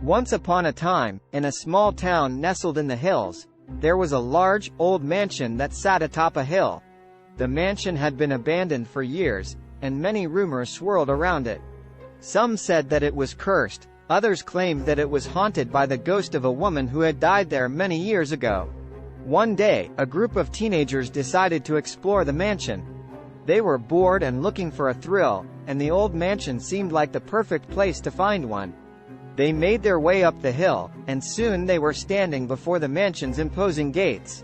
Once upon a time, in a small town nestled in the hills, there was a large, old mansion that sat atop a hill. The mansion had been abandoned for years, and many rumors swirled around it. Some said that it was cursed, others claimed that it was haunted by the ghost of a woman who had died there many years ago. One day, a group of teenagers decided to explore the mansion. They were bored and looking for a thrill, and the old mansion seemed like the perfect place to find one. They made their way up the hill, and soon they were standing before the mansion's imposing gates.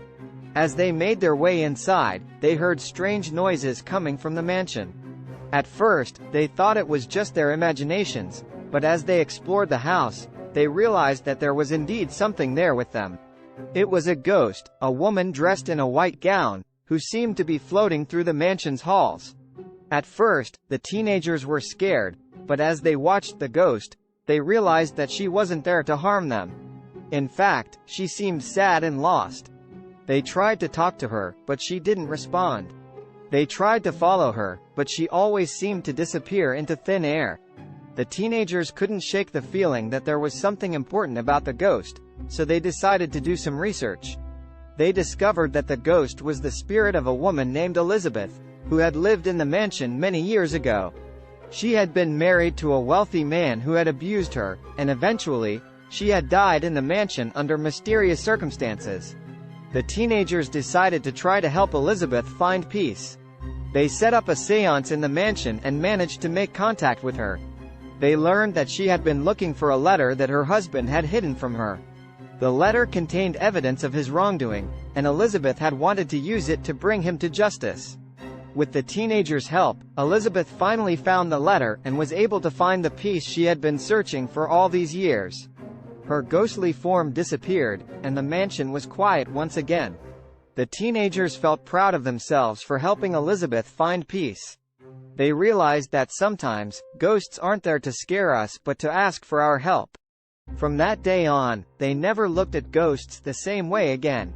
As they made their way inside, they heard strange noises coming from the mansion. At first, they thought it was just their imaginations, but as they explored the house, they realized that there was indeed something there with them. It was a ghost, a woman dressed in a white gown, who seemed to be floating through the mansion's halls. At first, the teenagers were scared, but as they watched the ghost, they realized that she wasn't there to harm them. In fact, she seemed sad and lost. They tried to talk to her, but she didn't respond. They tried to follow her, but she always seemed to disappear into thin air. The teenagers couldn't shake the feeling that there was something important about the ghost, so they decided to do some research. They discovered that the ghost was the spirit of a woman named Elizabeth, who had lived in the mansion many years ago. She had been married to a wealthy man who had abused her, and eventually, she had died in the mansion under mysterious circumstances. The teenagers decided to try to help Elizabeth find peace. They set up a seance in the mansion and managed to make contact with her. They learned that she had been looking for a letter that her husband had hidden from her. The letter contained evidence of his wrongdoing, and Elizabeth had wanted to use it to bring him to justice. With the teenagers' help, Elizabeth finally found the letter and was able to find the peace she had been searching for all these years. Her ghostly form disappeared, and the mansion was quiet once again. The teenagers felt proud of themselves for helping Elizabeth find peace. They realized that sometimes, ghosts aren't there to scare us but to ask for our help. From that day on, they never looked at ghosts the same way again.